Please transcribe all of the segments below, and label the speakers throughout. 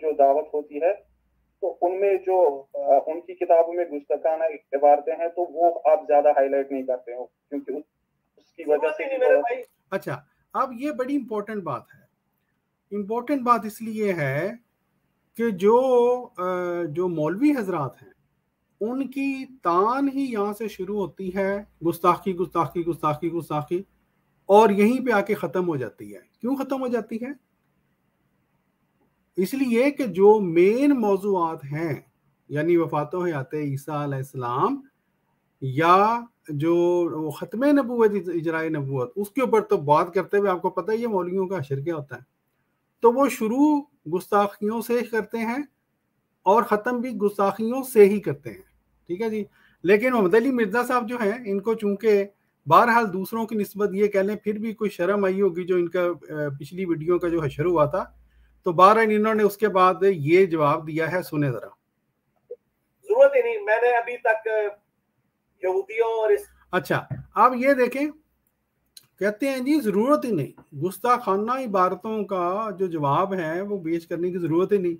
Speaker 1: جو دعوت ہوتی ہے تو ان میں جو ان کی کتابوں میں گستاخانہ عبارتیں ہیں تو وہ آپ زیادہ ہائی لائٹ نہیں کرتے ہو کیونکہ اس کی وجہ سے.
Speaker 2: اچھا اب یہ بڑی امپورٹنٹ بات ہے. امپورٹنٹ بات اس لیے ہے کہ جو مولوی حضرات ہیں ان کی تان ہی یہاں سے شروع ہوتی ہے گستاخی گستاخی گستاخی گستاخی اور یہیں پہ آ کے ختم ہو جاتی ہے. کیوں ختم ہو جاتی ہے؟ اس لیے کہ جو مین موضوعات ہیں یعنی وفات و حیات عیسیٰ علیہ السلام یا جو ختم نبوت اجرائے نبوت اس کے اوپر تو بات کرتے ہوئے آپ کو پتہ ہے یہ مولویوں کا حشر کیا ہوتا ہے. تو وہ شروع گستاخیوں سے کرتے ہیں اور ختم بھی گستاخیوں سے ہی کرتے ہیں. ٹھیک ہے جی. لیکن محمد علی مرزا صاحب جو ہیں ان کو چونکہ بہرحال دوسروں کی نسبت یہ کہہ لیں پھر بھی کوئی شرم آئی ہوگی جو ان کا پچھلی ویڈیو کا جو حشر ہوا تھا تو بہرحال انہوں نے اس کے بعد یہ جواب دیا ہے. سنیں ذرا.
Speaker 3: ضرورت ہی نہیں, میں نے ابھی تک یہودیوں اور
Speaker 2: اچھا آپ یہ دیکھیں کہتے ہیں جی ضرورت ہی نہیں, گستاخانہ عبارتوں کا جو جواب ہے وہ پیش کرنے کی ضرورت ہی نہیں.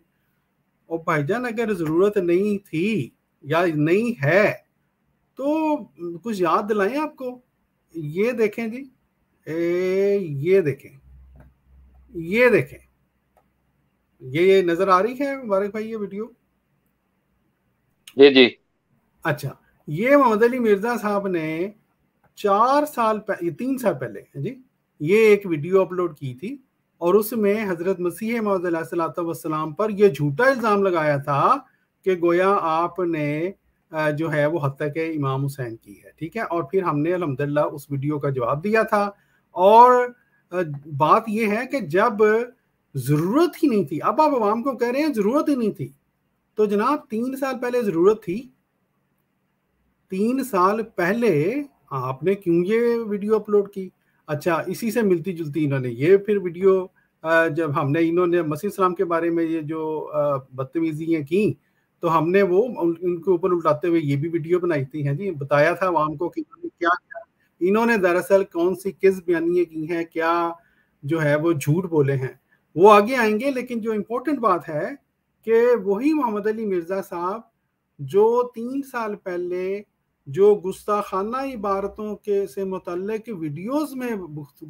Speaker 2: اور بھائی جان اگر ضرورت نہیں تھی یا نہیں ہے تو کچھ یاد دلائیں آپ کو. یہ دیکھیں جی یہ دیکھیں یہ نظر آ رہی ہے مبارک بھائی یہ ویڈیو؟
Speaker 4: جی.
Speaker 2: اچھا یہ محمد علی مرزا صاحب نے 3 سال پہلے جی یہ ایک ویڈیو اپلوڈ کی تھی اور اس میں حضرت مسیح موعود علیہ الصلوۃ والسلام پر یہ جھوٹا الزام لگایا تھا کہ گویا آپ نے جو ہے وہ حتیٰ کہ امام حسین کی ہے. ٹھیک ہے. اور پھر ہم نے الحمدللہ اس ویڈیو کا جواب دیا تھا. اور بات یہ ہے کہ جب ضرورت ہی نہیں تھی, اب آپ عوام کو کہہ رہے ہیں ضرورت ہی نہیں تھی, تو جناب 3 سال پہلے ضرورت تھی. 3 سال پہلے آپ نے کیوں یہ ویڈیو اپلوڈ کی؟ اچھا اسی سے ملتی جلتی انہوں نے یہ پھر ویڈیو جب انہوں نے مسیح السلام کے بارے میں یہ جو بدتمیزیاں کی تو ہم نے وہ ان کے اوپر الٹاتے ہوئے یہ بھی ویڈیو بنائی تھی ہیں جی. بتایا تھا عوام کو کہ انہوں نے دراصل کون سی کس بیانیے کی ہیں, کیا جو ہے وہ جھوٹ بولے ہیں, وہ آگے آئیں گے. لیکن جو امپورٹنٹ بات ہے کہ وہی محمد علی مرزا صاحب جو 3 سال پہلے جو گستاخانہ عبارتوں کے سے متعلق ویڈیوز میں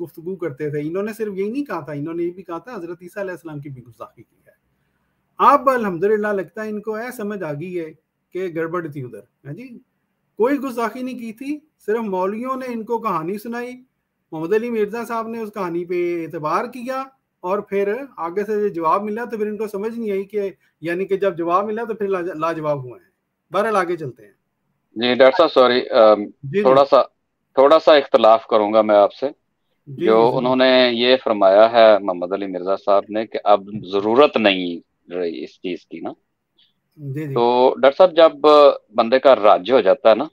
Speaker 2: گفتگو کرتے تھے, انہوں نے صرف یہی نہیں کہا تھا, انہوں نے یہ بھی کہا تھا حضرت عیسیٰ علیہ السلام کی بھی گستاخی کی ہے. اب الحمدللہ لگتا ہے ان کو سمجھ آ گئی ہے کہ گڑبڑ تھی ادھر جی. کوئی گستاخی نہیں کی تھی, صرف مولویوں نے ان کو کہانی سنائی, محمد علی مرزا صاحب نے اس کہانی پہ اعتبار کیا اور پھر آگے سے جواب ملا تو پھر ان کو سمجھ نہیں آئی کہ یعنی کہ جب جواب ملا تو پھر لاجواب ہوئے ہیں. بہرحال آگے چلتے ہیں.
Speaker 4: جی ڈاکٹر صاحب سوری تھوڑا سا اختلاف کروں گا میں آپ سے. جو انہوں نے یہ فرمایا ہے محمد علی مرزا صاحب نے کہ اب ضرورت نہیں رہی اس چیز کی نا, تو ڈاکٹر صاحب جب بندے کا راج ہو جاتا ہے نا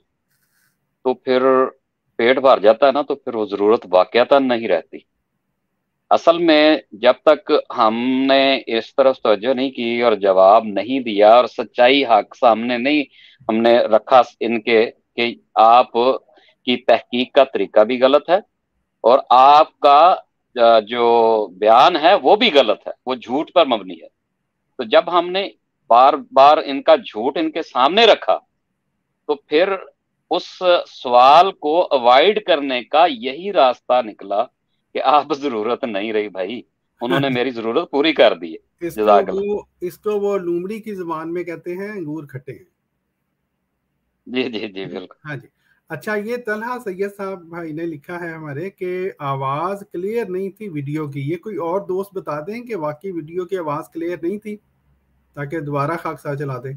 Speaker 4: تو پھر پیٹ بھر جاتا ہے نا تو پھر وہ ضرورت واقعتا نہیں رہتی. اصل میں جب تک ہم نے اس طرف توجہ نہیں کی اور جواب نہیں دیا اور سچائی حق سامنے نہیں ہم نے رکھا ان کے کہ آپ کی تحقیق کا طریقہ بھی غلط ہے اور آپ کا جو بیان ہے وہ بھی غلط ہے, وہ جھوٹ پر مبنی ہے. تو جب ہم نے بار بار ان کا جھوٹ ان کے سامنے رکھا تو پھر اس سوال کو اوائڈ کرنے کا یہی راستہ نکلا کہ آپ ضرورت نہیں رہی بھائی, انہوں نے میری ضرورت پوری کر دی ہے.
Speaker 2: اس کو وہ لومڑی کی زبان میں کہتے ہیں انگور کھٹے ہیں.
Speaker 4: جی بالکل.
Speaker 2: ہاں جی. اچھا یہ طلحہ سید صاحب بھائی نے لکھا ہے ہمارے کہ آواز کلیئر نہیں تھی ویڈیو کی. یہ کوئی اور دوست بتا دیں کہ واقعی ویڈیو کی آواز کلیئر نہیں تھی تاکہ دوبارہ خاکسار چلا دیں.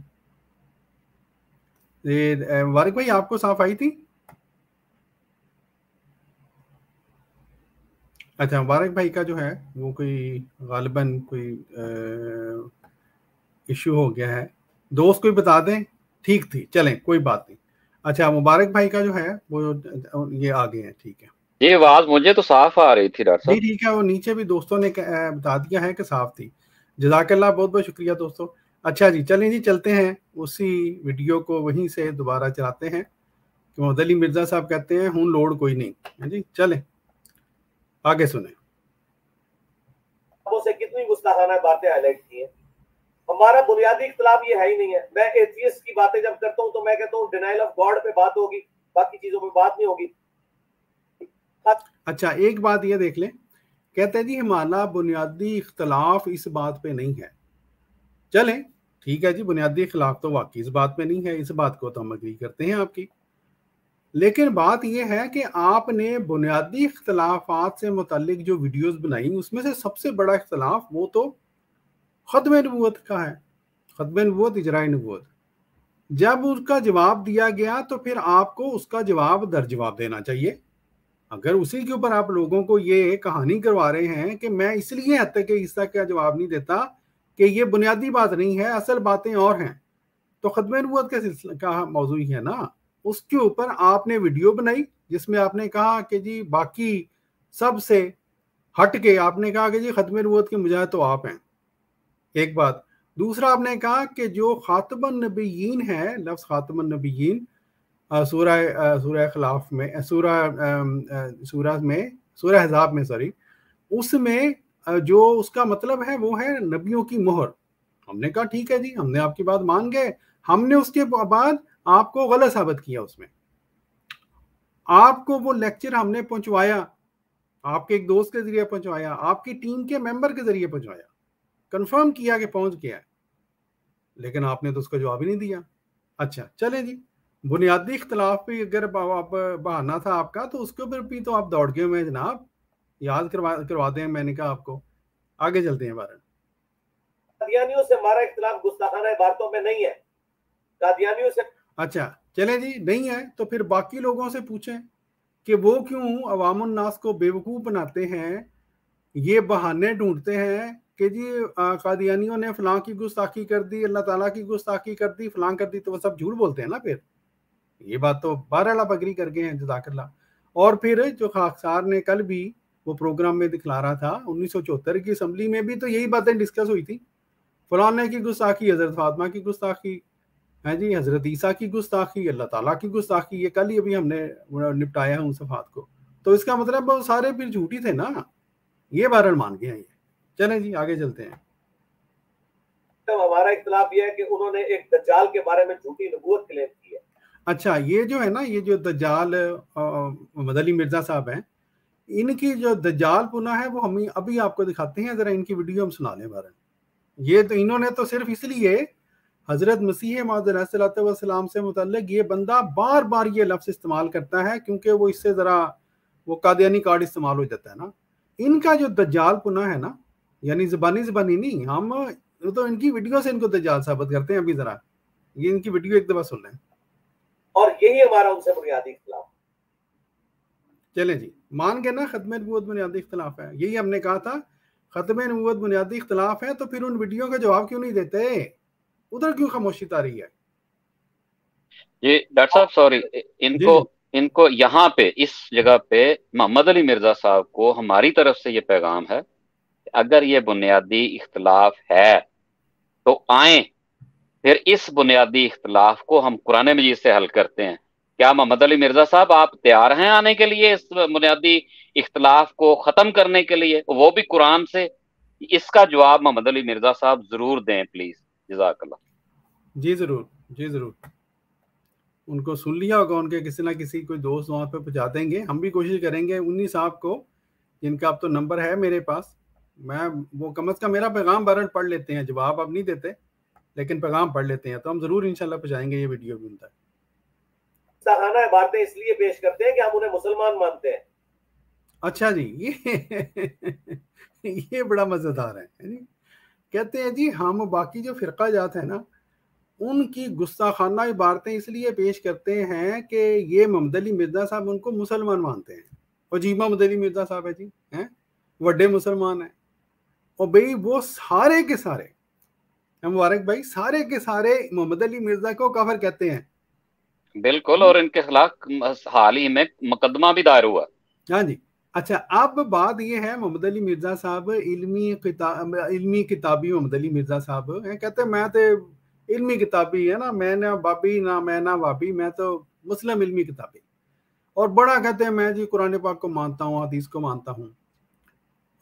Speaker 2: مبارک بھائی آپ کو صاف آئی تھی؟ اچھا مبارک بھائی کا جو ہے وہ کوئی غالباً کوئی ایشو ہو گیا ہے. دوست کوئی بتا دیں. ٹھیک تھی, چلیں کوئی بات نہیں. اچھا مبارک بھائی کا جو ہے وہ یہ آگے ہیں. ٹھیک ہے.
Speaker 4: یہ آواز مجھے تو صاف آ رہی تھی ڈاکٹر صاحب.
Speaker 2: جی ٹھیک ہے, وہ نیچے بھی دوستوں نے بتا دیا ہے کہ صاف تھی. جزاک اللہ, بہت بہت شکریہ دوستوں. اچھا جی چلیں جی چلتے ہیں اسی ویڈیو کو وہیں سے دوبارہ چلاتے ہیں. محمد علی مرزا صاحب کہتے ہیں ہوں لوڈ کوئی نہیں. جی چلیں آگے سنیں.
Speaker 3: سے کتنی گستاخانہ باتیں ہائی لائٹ کی ہیں. ہمارا بنیادی اختلاف یہ ہے ہی نہیں ہے. میں ایتھیسٹ کی باتیں جب کرتا ہوں تو میں کہتا ہوں ڈینائل آف گاڈ پہ بات ہوگی, باقی چیزوں پہ بات نہیں ہوگی.
Speaker 2: اچھا ایک بات یہ دیکھ لیں, کہتے ہیں جی ہمارا بنیادی اختلاف اس بات پہ نہیں ہے. چلیں ٹھیک ہے جی, بنیادی اختلاف تو واقعی اس بات پہ نہیں ہے, اس بات کو تو ہم اگری کرتے ہیں آپ کی. لیکن بات یہ ہے کہ آپ نے بنیادی اختلافات سے متعلق جو ویڈیوز بنائی اس میں سے سب سے بڑا اختلاف وہ تو ختم نبوت کا ہے, ختم نبوت اجراء نبوت. جب اس کا جواب دیا گیا تو پھر آپ کو اس کا جواب در جواب دینا چاہیے. اگر اسی کے اوپر آپ لوگوں کو یہ کہانی کروا رہے ہیں کہ میں اس لیے حد تک عیسیٰ کا جواب نہیں دیتا کہ یہ بنیادی بات نہیں ہے, اصل باتیں اور ہیں, تو ختم نبوت کا سلسلہ کا موضوع ہی ہے نا. اس کے اوپر آپ نے ویڈیو بنائی جس میں آپ نے کہا کہ جی باقی سب سے ہٹ کے آپ نے کہا کہ جی ختم نبوت کے مجاہد تو آپ ہیں, ایک بات. دوسرا آپ نے کہا کہ جو خاتم النبیین ہے, لفظ خاتم النبیین سورہ خلاف میں سورہ احزاب میں اس میں جو اس کا مطلب ہے وہ ہے نبیوں کی مہر. ہم نے کہا ٹھیک ہے جی, ہم نے آپ کی بات مان گئے. ہم نے اس کے بعد آپ کو غلط ثابت کیا, اس میں آپ کو وہ لیکچر ہم نے پہنچوایا, آپ کے ایک دوست کے ذریعے پہنچوایا, آپ کی ٹیم کے ممبر کے ذریعے پہنچوایا, کنفرم کیا کہ پہنچ گیا ہے, لیکن آپ نے تو اس کا جواب ہی نہیں دیا. اچھا چلیں جی, بنیادی اختلاف پہ اگر بہانا تھا آپ کا تو اس کے اوپر بھی تو آپ دوڑ گئے ہوئے جناب, یاد کرواتے ہیں. میں نے کہا آپ کو آگے چلتے ہیں. بارہ
Speaker 3: قادیانیوں سے ہمارا اختلاف گستاخانہ عبارتوں میں نہیں ہے, قادیانیوں سے.
Speaker 2: اچھا چلیں جی, نہیں ہے تو پھر باقی لوگوں سے پوچھیں کہ وہ کیوں عوام الناس کو بیوقوف بناتے ہیں, یہ بہانے ڈھونڈتے ہیں کہ جی قادیانیوں نے فلاں کی گستاخی کر دی, اللہ تعالیٰ کی گستاخی کر دی, فلاں کر دی, تو وہ سب جھوٹ بولتے ہیں نا. پھر یہ بات تو بہرحال آپ اگری کر گئے ہیں, جزاک اللہ. اور پھر جو خاکسار نے کل بھی وہ پروگرام میں دکھلا رہا تھا 1974 کی اسمبلی میں بھی تو یہی باتیں ڈسکس ہوئی تھی. فلاں کی گستاخی, حضرت فاطمہ کی گستاخی ہے جی, حضرت عیسیٰ کی گستاخی, اللہ تعالیٰ کی گستاخی, یہ کل ہی ابھی ہم نے نپٹایا ہے ان صفحات کو. تو اس کا مطلب وہ سارے پھر جھوٹی تھے نا, یہ بہرحال مان گئے ہیں یہ. چلیں جی آگے چلتے ہیں.
Speaker 3: ہمارا اختلاف یہ ہے کہ انہوں نے ایک دجال کے بارے میں جھوٹی نبوت کلیم کی ہے.
Speaker 2: اچھا یہ جو ہے نا, یہ جو دجال محمد علی مرزا صاحب ہیں, ان کی جو دجال پنا ہے وہ ہم ابھی آپ کو دکھاتے ہیں, ذرا ان کی ویڈیو ہم سنا لیں. بارہ یہ تو انہوں نے تو صرف اس لیے حضرت مسیح موعود علیہ الصلوۃ والسلام سے متعلق یہ بندہ بار بار یہ لفظ استعمال کرتا ہے کیونکہ وہ اس سے ذرا وہ قادیانی کارڈ استعمال ہو جاتا ہے نا. ان کا جو دجال پنا ہے نا, یعنی زبانی نہیں, ہم تو ان کی ویڈیو سے ان کو دجال ثابت کرتے ہیں. ابھی ذرا یہ ان کی ویڈیو ایک دفعہ سن لیں.
Speaker 3: اور یہی ہمارا ان سے بنیادی اختلاف.
Speaker 2: چلیں جی, مان گئے نا ختم نبوت بنیادی اختلاف ہے. یہی ہم نے کہا تھا ختم نبوت بنیادی اختلاف ہے, تو پھر ان ویڈیو کا جواب کیوں نہیں دیتے, ادھر کیوں خاموشی طاری ہے؟
Speaker 4: جی ڈاکٹر صاحب سوری, ان کو یہاں پہ اس جگہ پہ محمد علی مرزا صاحب کو ہماری طرف سے یہ پیغام ہے کہ اگر یہ بنیادی اختلاف ہے تو آئیں, پھر اس بنیادی اختلاف کو ہم قرآن مجید سے حل کرتے ہیں. کیا محمد علی مرزا صاحب آپ تیار ہیں آنے کے لیے اس بنیادی اختلاف کو ختم کرنے کے لیے, وہ بھی قرآن سے؟ اس کا جواب محمد علی مرزا صاحب ضرور دیں پلیز, جزاک اللہ.
Speaker 2: جی ضرور, جی ضرور. ان کو سن لیا ہوگا, ان کے کسی نہ کسی کوئی دوست وہاں پہ پہنچا دیں گے. ہم بھی کوشش کریں گے انہی صاحب کو, جن کا اب تو نمبر ہے میرے پاس, میں وہ کم از کم میرا پیغام بارن پڑھ لیتے ہیں, جواب اب نہیں دیتے لیکن پیغام پڑھ لیتے ہیں, تو ہم ضرور انشاءاللہ پہنچائیں گے یہ ویڈیو بھی ان تک.
Speaker 3: گستاخانہ عبارتیں اس لیے پیش کرتے ہیں کہ ہم انہیں مسلمان مانتے ہیں.
Speaker 2: اچھا جی, یہ بڑا مزیدار ہے. کہتے ہیں جی ہم باقی جو فرقہ جات ہیں نا, ان کی گستاخانہ عبارتیں اس لیے پیش کرتے ہیں کہ یہ محمد علی مرزا صاحب ان کو مسلمان مانتے ہیں. اور جی محمد علی مرزا صاحب ہے جی, ہیں وڈے مسلمان ہیں, اور بھئی وہ سارے کے سارے مبارک بھائی سارے کے سارے محمد علی مرزا کو کافر کہتے ہیں.
Speaker 4: بالکل, اور ان کے خلاف حال ہی میں مقدمہ بھی دائر ہوا.
Speaker 2: ہاں جی. اچھا اب بات یہ ہے, محمد علی مرزا صاحب علمی کتابی محمد علی مرزا صاحب ہیں, کہتے ہیں میں تو علمی کتابی ہے نا, میں نہ بابی نہ میں نہ وابی, میں تو مسلم علمی کتابی. اور بڑا کہتے ہیں میں جی قرآن پاک کو مانتا ہوں, حدیث کو مانتا ہوں.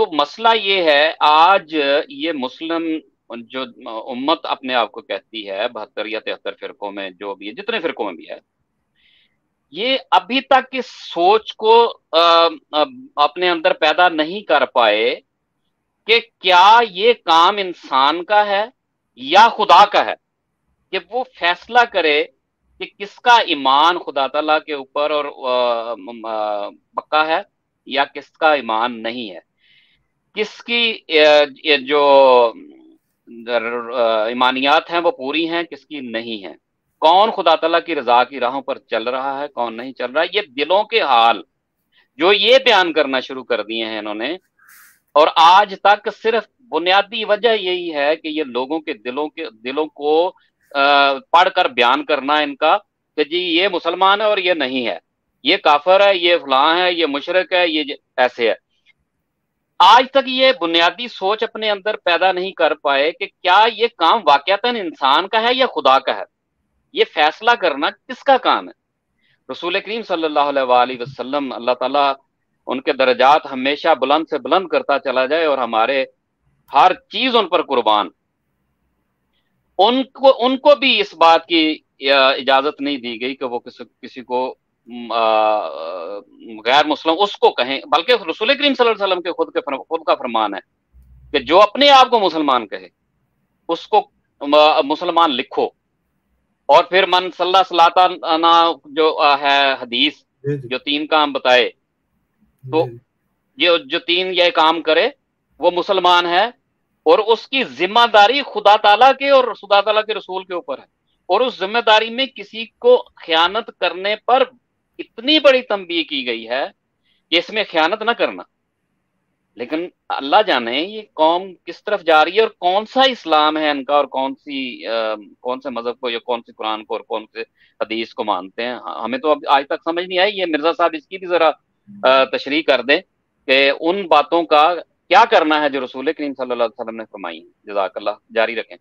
Speaker 4: تو مسئلہ یہ ہے، آج یہ مسلم جو امت اپنے آپ کو کہتی ہے 72 یا 73 فرقوں میں، جو بھی ہے، جتنے فرقوں میں بھی ہے، یہ ابھی تک اس سوچ کو اپنے اندر پیدا نہیں کر پائے کہ کیا یہ کام انسان کا ہے یا خدا کا ہے، کہ وہ فیصلہ کرے کہ کس کا ایمان خدا تعالیٰ کے اوپر اور پکا ہے یا کس کا ایمان نہیں ہے، کس کی جو ایمانیات ہیں وہ پوری ہیں، کس کی نہیں ہیں، کون خدا تعالیٰ کی رضا کی راہوں پر چل رہا ہے، کون نہیں چل رہا ہے۔ یہ دلوں کے حال جو یہ بیان کرنا شروع کر دیے ہیں انہوں نے، اور آج تک صرف بنیادی وجہ یہی ہے کہ یہ لوگوں کے دلوں کو پڑھ کر بیان کرنا ان کا، کہ جی یہ مسلمان ہے اور یہ نہیں ہے، یہ کافر ہے، یہ فلاں ہے، یہ مشرک ہے، یہ ایسے ہے۔ آج تک یہ بنیادی سوچ اپنے اندر پیدا نہیں کر پائے کہ کیا یہ کام واقعتاً انسان کا ہے یا خدا کا ہے، یہ فیصلہ کرنا کس کا کام ہے۔ رسول کریم صلی اللہ علیہ وآلہ وسلم، اللہ تعالیٰ ان کے درجات ہمیشہ بلند سے بلند کرتا چلا جائے اور ہمارے ہر چیز ان پر قربان، ان کو بھی اس بات کی اجازت نہیں دی گئی کہ وہ کسی کو غیر مسلم اس کو کہیں، بلکہ رسول کریم صلی اللہ علیہ وسلم کے خود کا فرمان ہے کہ جو اپنے آپ کو مسلمان کہے اس کو مسلمان لکھو، اور پھر من صلی صلاتنا جو ہے حدیث جو 3 کام بتائے، تو جو 3 یہ کام کرے وہ مسلمان ہے، اور اس کی ذمہ داری خدا تعالیٰ کے اور خدا تعالیٰ کے رسول کے اوپر ہے، اور اس ذمہ داری میں کسی کو خیانت کرنے پر اتنی بڑی تنبیہ کی گئی ہے کہ اس میں خیانت نہ کرنا۔ لیکن اللہ جانے یہ قوم کس طرف جا رہی ہے، اور کون سا اسلام ہے ان کا، اور کون سے مذہب کو یا کون سی قرآن کو اور کون سے حدیث کو مانتے ہیں۔ ہمیں تو اب آج تک سمجھ نہیں آئی۔ یہ مرزا صاحب اس کی بھی ذرا تشریح کر دیں کہ ان باتوں کا کیا کرنا ہے جو رسول کریم صلی اللہ علیہ وسلم نے فرمائی۔ جزاک اللہ، جاری رکھیں۔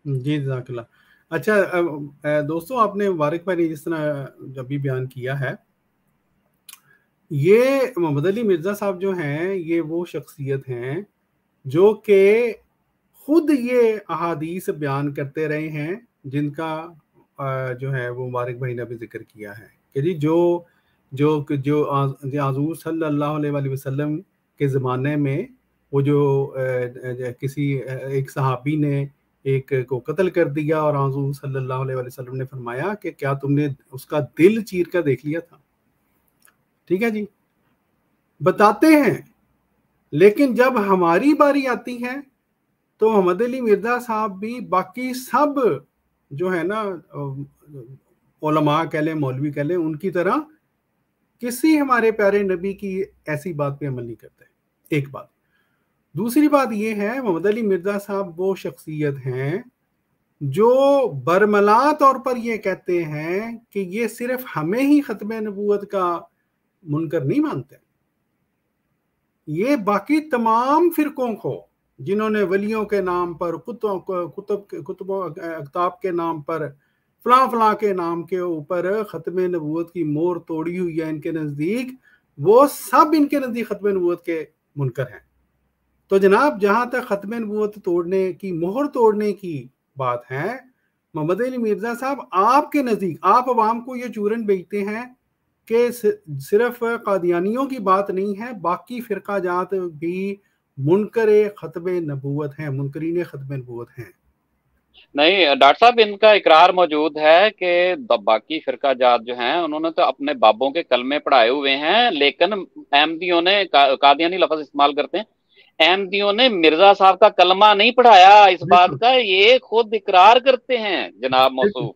Speaker 4: جی
Speaker 2: جزاک اللہ۔ اچھا دوستوں، آپ نے مبارک بھائی نے جس طرح جب بھی بیان کیا ہے، یہ محمد علی مرزا صاحب جو ہیں یہ وہ شخصیت ہیں جو کہ خود یہ احادیث بیان کرتے رہے ہیں، جن کا جو ہے وہ مبارک بھائی نے بھی ذکر کیا ہے کہ جی جو حضور صلی اللہ علیہ وسلم کے زمانے میں وہ جو کسی ایک صحابی نے ایک کو قتل کر دیا، اور حضور صلی اللہ علیہ وسلم نے فرمایا کہ کیا تم نے اس کا دل چیر کر دیکھ لیا تھا؟ ٹھیک ہے جی، بتاتے ہیں، لیکن جب ہماری باری آتی ہے تو محمد علی مرزا صاحب بھی باقی سب جو ہے نا علماء کہہ لیں، مولوی کہہ لیں، ان کی طرح کسی ہمارے پیارے نبی کی ایسی بات پہ عمل نہیں کرتے۔ ایک بات۔ دوسری بات یہ ہے، محمد علی مرزا صاحب وہ شخصیت ہیں جو برملا طور پر یہ کہتے ہیں کہ یہ صرف ہمیں ہی ختم نبوت کا منکر نہیں مانتے، یہ باقی تمام فرقوں کو جنہوں نے ولیوں کے نام پر، کتب و اکتاب کے نام پر، فلاں کے نام کے اوپر ختم نبوت کی مہر توڑی ہوئی ہے ان کے نزدیک، وہ سب ان کے نزدیک ختم نبوت کے منکر ہیں۔ تو جناب، جہاں تک ختم نبوت توڑنے کی، مہر توڑنے کی بات ہے، محمد علی مرزا صاحب آپ کے نزدیک، آپ عوام کو یہ چورن بیچتے ہیں کہ صرف قادیانیوں کی بات نہیں ہے، باقی فرقہ جات بھی منکر ختم نبوت ہیں، منکرین ختم نبوت ہیں۔
Speaker 4: نہیں ڈاکٹر صاحب، ان کا اقرار موجود ہے کہ باقی فرقہ جات جو ہیں انہوں نے تو اپنے بابوں کے کلمے پڑھائے ہوئے ہیں، لیکن احمدیوں نے، قادیانی لفظ استعمال کرتے ہیں، احمدیوں نے مرزا صاحب کا کلمہ نہیں پڑھایا، اس بات کا یہ خود اقرار کرتے ہیں جناب موصوف۔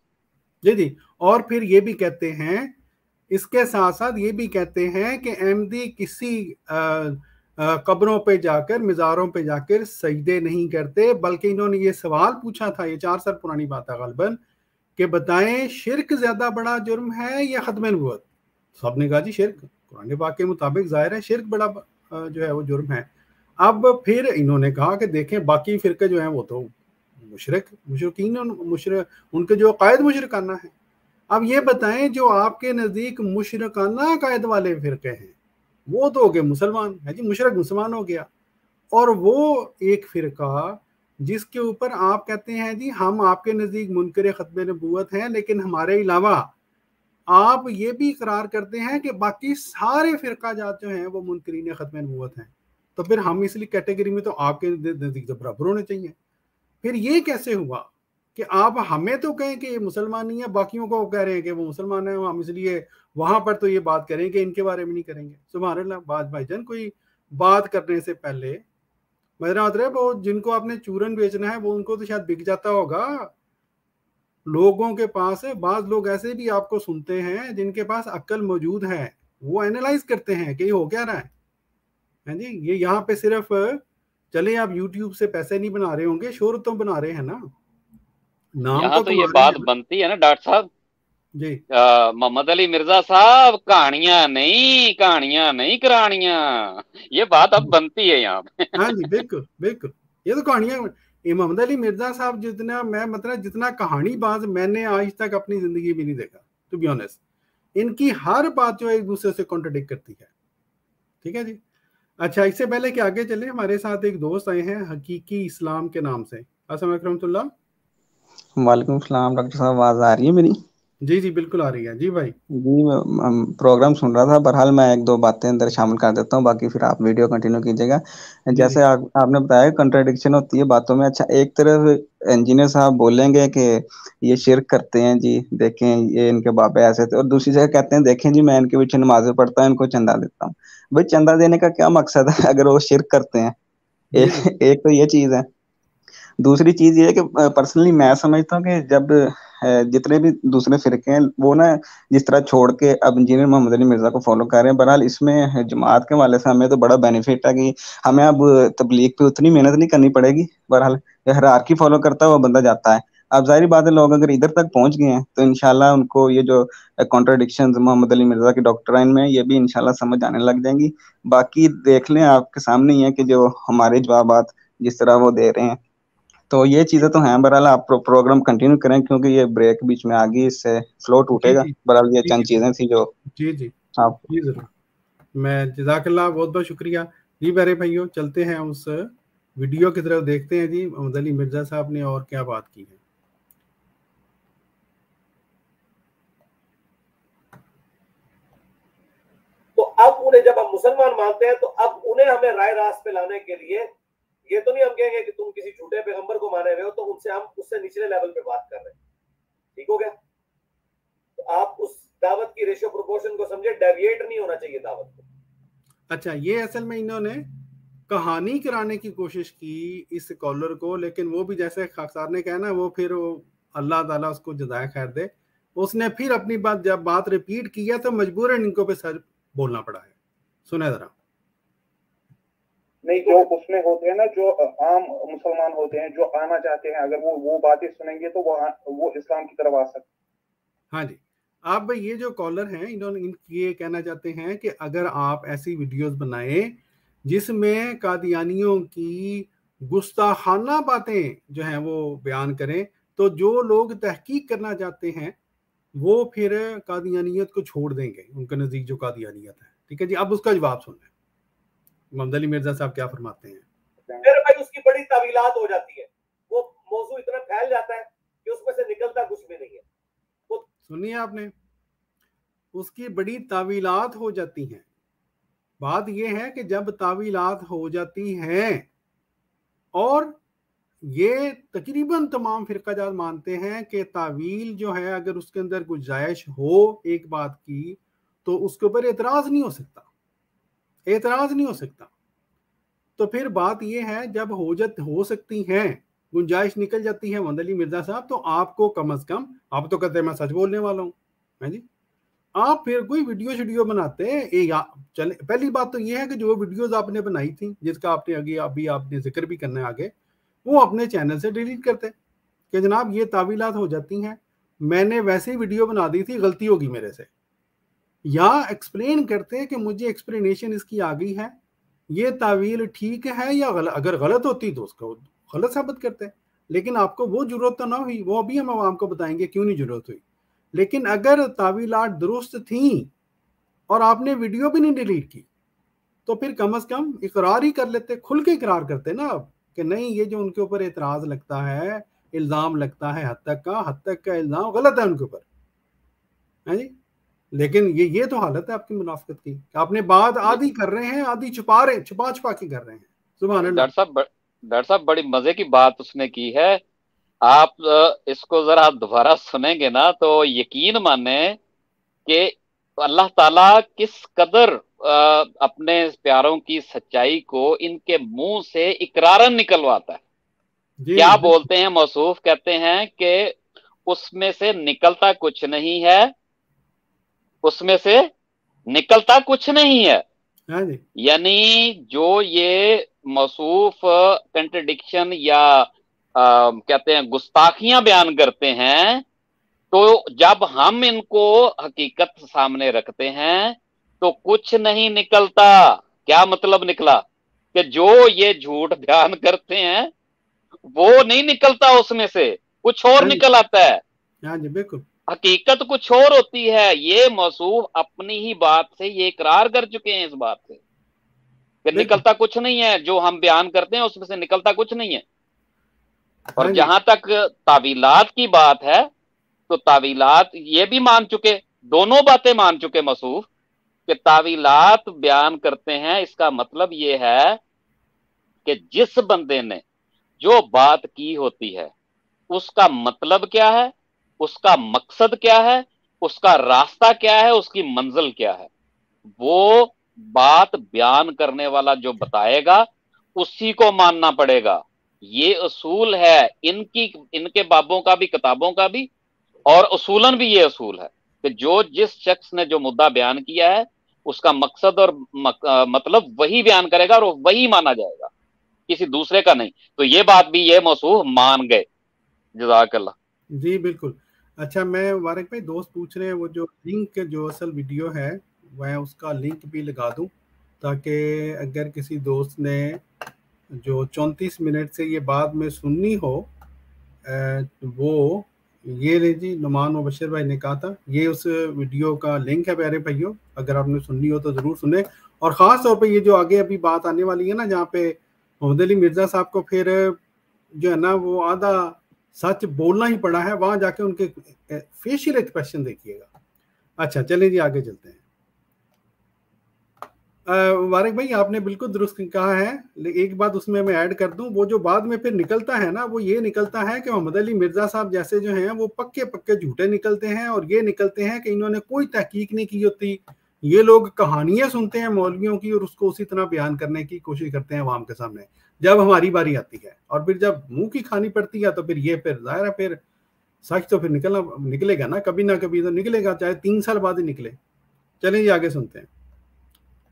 Speaker 2: جی، اور پھر یہ بھی کہتے ہیں، اس کے ساتھ ساتھ یہ بھی کہتے ہیں کہ احمدی کسی قبروں پہ جا کر، مزاروں پہ جا کر سجدے نہیں کرتے، بلکہ انہوں نے یہ سوال پوچھا تھا، یہ 4 سال پرانی بات ہے غالباً، کہ بتائیں شرک زیادہ بڑا جرم ہے یا ختم نبوت؟ سب نے کہا جی شرک، قرآن پاک کے مطابق ظاہر ہے شرک بڑا جو ہے وہ جرم ہے۔ اب پھر انہوں نے کہا کہ دیکھیں باقی فرقے جو ہیں وہ تو مشرکین، ان کے جو عقائد مشرکانہ ہیں۔ اب یہ بتائیں جو آپ کے نزدیک مشرکانہ عقائد والے فرقے ہیں وہ تو ہو گئے مسلمان ہے جی، مشرک مسلمان ہو گیا، اور وہ ایک فرقہ جس کے اوپر آپ کہتے ہیں جی ہم آپ کے نزدیک منکر ختم نبوت ہیں، لیکن ہمارے علاوہ آپ یہ بھی اقرار کرتے ہیں کہ باقی سارے فرقہ جات جو ہیں وہ منکرین ختم نبوت ہیں، تو پھر ہم اس لیے کیٹیگری میں تو آپ کے نزدیک تو برابر ہونے چاہیے۔ پھر یہ کیسے ہوا کہ آپ ہمیں تو کہیں کہ یہ مسلمان نہیں ہے، باقیوں کو کہہ رہے ہیں کہ وہ مسلمان ہیں، ہم اس لیے وہاں پر تو یہ بات کریں کہ ان کے بارے میں نہیں کریں گے؟ سبحان اللہ۔ بات بھائی جان کوئی بات کرنے سے پہلے میرا مطلب وہ جن کو آپ نے چورن بیچنا ہے وہ ان کو تو شاید بک جاتا ہوگا، لوگوں کے پاس ہے۔ بعض لوگ ایسے بھی آپ کو سنتے ہیں جن کے پاس عقل موجود ہے، وہ اینالائز کرتے ہیں کہ یہ ہو کیا رہا ہے جی۔ یہ یہاں پہ صرف چلیں آپ یوٹیوب سے پیسے نہیں بنا رہے ہوں گے، شہرت تو بنا رہے ہیں نا، نام
Speaker 4: یہاں تو یہ
Speaker 2: کما رہے
Speaker 4: بات
Speaker 2: ہیں
Speaker 4: بنتی ہے نا ڈاکٹر صاحب
Speaker 2: جی۔
Speaker 4: محمد علی مرزا صاحب، کہانیاں نہیں کرانیاں، یہ بات اب بنتی ہے یہاں پہ۔
Speaker 2: ہاں جی بالکل بالکل، یہ تو کہانیاں محمد علی مرزا صاحب جتنا میں مطلب جتنا کہانی باز میں نے آج تک اپنی زندگی میں نہیں دیکھا ٹو بی آنیسٹ۔ ان کی ہر بات جو ایک دوسرے سے کانٹرڈکٹ کرتی ہے، ٹھیک ہے جی۔ اچھا اس سے پہلے کہ آگے چلیں، ہمارے ساتھ ایک دوست آئے ہیں حقیقی اسلام کے نام سے۔ السلام علیکم رحمۃ اللہ۔
Speaker 5: وعلیکم السلام ڈاکٹر صاحب، آواز آ رہی ہے میری؟
Speaker 2: جی جی بالکل آ رہی ہے جی بھائی۔
Speaker 5: جی میں پروگرام سن رہا تھا، بہرحال میں ایک دو باتیں اندر شامل کر دیتا ہوں، باقی پھر آپ ویڈیو کنٹینیو کیجیے گا۔ جیسے آپ نے بتایا کنٹراڈکشن ہوتی ہے باتوں میں۔ اچھا ایک طرف انجینئر صاحب بولیں گے کہ یہ شرک کرتے ہیں جی، دیکھیں یہ ان کے بابے ایسے تھے، اور دوسری جگہ کہتے ہیں دیکھیں جی میں ان کے پیچھے نمازیں پڑھتا ہوں، ان کو چندہ دیتا ہوں۔ بھائی چندہ دینے کا کیا مقصد ہے اگر وہ شرک کرتے ہیں؟ ایک تو یہ چیز ہے۔ دوسری چیز یہ ہے کہ پرسنلی میں سمجھتا ہوں کہ جب جتنے بھی دوسرے فرقے ہیں وہ نا جس طرح چھوڑ کے اب انجینئر محمد علی مرزا کو فالو کر رہے ہیں، بہرحال اس میں جماعت کے والے سے ہمیں تو بڑا بینیفٹ ہے کہ ہمیں اب تبلیغ پہ اتنی محنت نہیں کرنی پڑے گی۔ بہرحال ہرارکی فالو کرتا ہے وہ بندہ جاتا ہے۔ اب ظاہری بات ہے لوگ اگر ادھر تک پہنچ گئے ہیں تو انشاءاللہ ان کو یہ جو کانٹراڈکشنز محمد علی مرزا کی ڈاکٹرائن میں یہ بھی انشاءاللہ سمجھ آنے لگ جائیں گی۔ باقی دیکھ لیں آپ کے سامنے ہی ہے کہ جو ہمارے جوابات جس طرح وہ دے رہے ہیں، تو یہ چیزیں تو ہیں۔ بہرحال آپ پروگرام کنٹینیو کریں کیونکہ یہ بریک بیچ میں آ گئی، اس سے فلو ٹوٹے گا۔ بہرحال یہ چند چیزیں تھی جو
Speaker 2: جی جی جی ضرور، میں جزاک اللہ، بہت بہت شکریہ جی۔ میرے بھائیوں چلتے ہیں اس ویڈیو کی طرف، دیکھتے ہیں جی محمد علی مرزا صاحب نے اور کیا بات کی ہے۔
Speaker 3: تو اب انہیں جب ہم مسلمان مانتے ہیں تو اب انہیں ہمیں رائے راست پہ لانے کے لیے یہ تو نہیں ہم کہیں گے کہ تم کسی جھوٹے پیغمبر کو مانے ہوئے ہو، تو ان سے ہم اس سے نچلے لیول پہ بات کر رہے ہیں، ٹھیک ہو گیا؟ تو آپ اس دعوت کی ریشو پروپورشن کو سمجھے، ڈیویٹ نہیں ہونا چاہیے دعوت کو۔
Speaker 2: اچھا یہ اصل میں انہوں نے کہانی کرانے کی کوشش کی اس کالر کو، لیکن وہ بھی جیسے خاکسار نے کہا نا، وہ پھر اللہ تعالیٰ اس کو جزائے خیر دے، اس نے پھر اپنی بات جب بات ریپیٹ کی ہے تو مجبوراً ان کو پہ سر بولنا پڑا ہے۔ سنیں ذرا۔
Speaker 1: نہیں، جو اس میں ہوتے ہیں نا، جو عام مسلمان ہوتے ہیں جو آنا چاہتے ہیں، اگر وہ باتیں سنیں گے تو وہ اسلام کی طرف آ سکتے ہیں۔
Speaker 2: ہاں جی، اب یہ جو کالر ہیں انہوں نے یہ کہنا چاہتے ہیں کہ اگر آپ ایسی ویڈیوز بنائیں جس میں قادیانیوں کی گستاخانہ باتیں جو ہیں وہ بیان کریں، تو جو لوگ تحقیق کرنا چاہتے ہیں وہ پھر قادیانیت کو چھوڑ دیں گے، ان کے نزدیک جو قادیانیت ہے۔ ٹھیک ہے جی، اب اس کا جواب سن لیں محمد علی مرزا صاحب کیا فرماتے ہیں۔
Speaker 3: میرے بھائی اس کی بڑی تعویلات ہو جاتی ہے، وہ موضوع اتنا پھیل جاتا ہے کہ اس میں سے نکلتا کچھ بھی نہیں ہے۔
Speaker 2: سنیے آپ نے، اس کی بڑی تعویلات ہو جاتی ہیں۔ بات یہ ہے کہ جب تعویلات ہو جاتی ہیں، اور یہ تقریباً تمام فرقہ جات مانتے ہیں کہ تعویل جو ہے اگر اس کے اندر گنجائش ہو ایک بات کی تو اس کے اوپر اعتراض نہیں ہو سکتا۔ تو پھر بات یہ ہے جب ہو سکتی ہیں، گنجائش نکل جاتی ہے محمد علی مرزا صاحب، تو آپ کو کم از کم، آپ تو کہتے ہیں میں سچ بولنے والا ہوں جی، آپ پھر کوئی ویڈیو بناتے چلے۔ پہلی بات تو یہ ہے کہ جو ویڈیوز آپ نے بنائی تھی جس کا آپ نے ابھی آپ نے ذکر بھی کرنا ہے آگے، وہ اپنے چینل سے ڈیلیٹ کرتے کہ جناب یہ تعویلات ہو جاتی ہیں، میں نے ویسے ویڈیو بنا دی تھی، غلطی ہوگی میرے سے، یا ایکسپلین کرتے کہ مجھے ایکسپلینیشن اس کی آ گئی ہے، یہ تعویل ٹھیک ہے یا اگر غلط ہوتی تو اس کو غلط ثابت کرتے۔ لیکن آپ کو وہ ضرورت تو نہ ہوئی، وہ ابھی ہم عوام کو بتائیں گے کیوں نہیں ضرورت ہوئی۔ لیکن اگر تعویلات درست تھیں اور آپ نے ویڈیو بھی نہیں ڈیلیٹ کی تو پھر کم از کم اقرار ہی کر لیتے, کھل کے اقرار کرتے نا آپ کہ نہیں یہ جو ان کے اوپر اعتراض لگتا ہے, الزام لگتا ہے حد تک کا الزام غلط ہے ان کے اوپر, ہے جی. لیکن یہ تو حالت ہے آپ کی منافقت کی, آپ نے بات آدھی کر رہے ہیں, آدھی چھپا کے کر رہے ہیں. سبحان اللہ.
Speaker 4: ڈاکٹر صاحب بڑی مزے کی بات اس نے کی ہے, آپ اس کو ذرا دوبارہ سنیں گے نا تو یقین مانیں کہ اللہ تعالیٰ کس قدر اپنے پیاروں کی سچائی کو ان کے منہ سے اقرارن نکلواتا ہے. کیا بولتے ہیں موصوف, کہتے ہیں کہ اس میں سے نکلتا کچھ نہیں ہے, اس میں سے نکلتا کچھ نہیں ہے. یعنی جو یہ موصوف کنٹرڈکشن یا کہتے ہیں گستاخیاں بیان کرتے ہیں, تو جب ہم ان کو حقیقت سامنے رکھتے ہیں تو کچھ نہیں نکلتا. کیا مطلب نکلا کہ جو یہ جھوٹ بیان کرتے ہیں وہ نہیں نکلتا, اس میں سے کچھ اور نکل آتا ہے.
Speaker 2: بالکل
Speaker 4: حقیقت کچھ اور ہوتی ہے. یہ موصوف اپنی ہی بات سے یہ اقرار کر چکے ہیں اس بات سے کہ نکلتا کچھ نہیں ہے, جو ہم بیان کرتے ہیں اس میں سے نکلتا کچھ نہیں ہے. اور جہاں تک تعویلات کی بات ہے تو تعویلات یہ بھی مان چکے, دونوں باتیں مان چکے موصوف کہ تعویلات بیان کرتے ہیں. اس کا مطلب یہ ہے کہ جس بندے نے جو بات کی ہوتی ہے اس کا مطلب کیا ہے, اس کا مقصد کیا ہے, اس کا راستہ کیا ہے, اس کی منزل کیا ہے, وہ بات بیان کرنے والا جو بتائے گا اسی کو ماننا پڑے گا. یہ اصول ہے ان کے بابوں کا بھی, کتابوں کا بھی, اور اصولاً بھی یہ اصول ہے کہ جس شخص نے جو مدعا بیان کیا ہے اس کا مقصد اور مطلب وہی بیان کرے گا اور وہی مانا جائے گا, کسی دوسرے کا نہیں. تو یہ بات بھی یہ موصوف مان گئے. جزاک اللہ.
Speaker 2: جی بالکل. اچھا میں مبارک بھائی دوست پوچھ رہے ہیں وہ جو لنک جو اصل ویڈیو ہے میں اس کا لنک بھی لگا دوں تاکہ اگر کسی دوست نے جو 34 منٹ سے یہ بات میں سننی ہو وہ یہ لے جی, نعمان مبشر بھائی نے کہا تھا یہ اس ویڈیو کا لنک ہے پیارے بھائیوں, اگر آپ نے سننی ہو تو ضرور سنیں. اور خاص طور پہ یہ جو آگے ابھی بات آنے والی ہے نا جہاں پہ محمد علی مرزا صاحب کو پھر جو ہے نا وہ آدھا سچ بولنا ہی پڑا ہے, وہاں جا کے ان کے فیشیل ایکسپریشن دیکھیے گا. اچھا چلیں جی آگے چلتے ہیں. مبارک بھائی آپ نے بالکل درست کہا ہے. ایک بات اس میں ایڈ کر دوں, وہ جو بعد میں پھر نکلتا ہے نا وہ یہ نکلتا ہے کہ محمد علی مرزا صاحب جیسے جو ہیں وہ پکے جھوٹے نکلتے ہیں, اور یہ نکلتے ہیں کہ انہوں نے کوئی تحقیق نہیں کی ہوتی. یہ لوگ کہانیاں سنتے ہیں مولویوں کی اور اس کو اسی طرح بیان کرنے کی کوشش کرتے ہیں عوام کے سامنے جب ہماری باری آتی ہے, اور پھر جب منہ کی کھانی پڑتی ہے تو پھر یہ پھر ظاہر ہے پھر سچ تو پھر نکلے گا نا, کبھی نہ کبھی تو نکلے گا, چاہے 3 سال بعد ہی نکلے. چلیں جی آگے سنتے ہیں.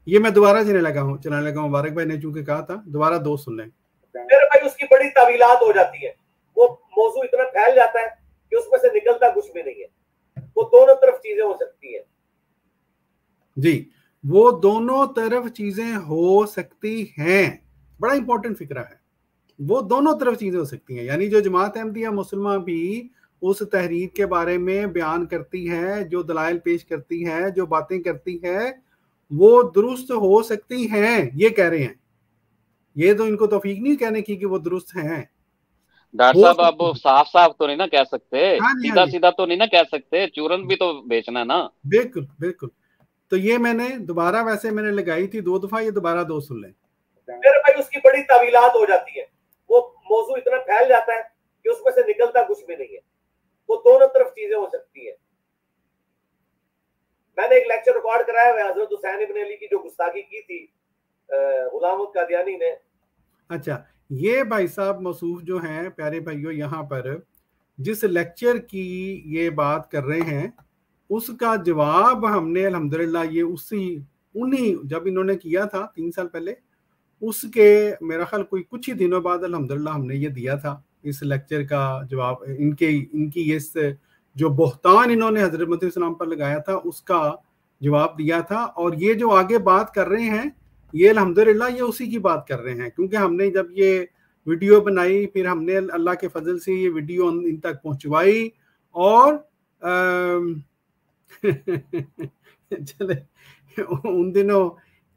Speaker 2: یہ میں دوبارہ چلانے لگا ہوں مبارک بھائی نے چونکہ کہا تھا دوبارہ دوست سن لیں.
Speaker 3: میرے بھائی اس کی بڑی تعویلات ہو جاتی ہے, وہ موضوع اتنا پھیل جاتا ہے کہ اس میں سے نکلتا کچھ بھی نہیں ہے. وہ دونوں طرف چیزیں ہو سکتی ہیں.
Speaker 2: جی وہ دونوں طرف چیزیں ہو سکتی ہیں, بڑا امپورٹنٹ فکرہ ہے. وہ دونوں طرف چیزیں ہو سکتی ہیں, یعنی جو جماعت احمدیہ مسلمہ بھی اس تحریک کے بارے میں بیان کرتی ہے, جو دلائل پیش کرتی ہے, جو باتیں کرتی ہے, وہ درست ہو سکتی ہیں. یہ کہہ رہے ہیں, یہ تو ان کو توفیق نہیں کہنے کی کہ وہ درست ہیں.
Speaker 4: ڈاکٹر صاحب اب صاف تو نہیں نا کہہ سکتے, سیدھا تو نہیں نا کہہ سکتے, چورن بھی تو بیچنا ہے نا.
Speaker 2: بالکل. تو یہ میں نے دوبارہ ویسے میں نے لگائی تھی 2 دفعہ, یہ دوبارہ 2 سن لیں.
Speaker 3: میرے بھائی اس کی بڑی تعویلات ہو جاتی ہے, وہ موضوع اتنا پھیل جاتا ہے کہ اس میں سے نکلتا کچھ بھی نہیں ہے. وہ دونوں طرف چیزیں ہو سکتی ہیں. میں نے ایک لیکچر ریکارڈ کرایا ہے حضرت حسین ابن علی کی جو گستاخی کی تھی غلام قادیانی نے.
Speaker 2: اچھا یہ بھائی صاحب موصوف جو ہیں پیارے بھائیوں, یہاں پر جس لیکچر کی یہ بات کر رہے ہیں اس کا جواب ہم نے الحمدللہ یہ انہی جب انہوں نے کیا تھا 3 سال پہلے, اس کے میرا خیال کوئی کچھ ہی دنوں بعد الحمدللہ ہم نے یہ دیا تھا اس لیکچر کا جواب. ان کی اس جو بہتان انہوں نے حضرت مسیح السلام پر لگایا تھا اس کا جواب دیا تھا. اور یہ جو آگے بات کر رہے ہیں یہ الحمدللہ یہ اسی کی بات کر رہے ہیں, کیونکہ ہم نے جب یہ ویڈیو بنائی پھر ہم نے اللہ کے فضل سے یہ ویڈیو ان تک پہنچوائی, اور چلے ان دنوں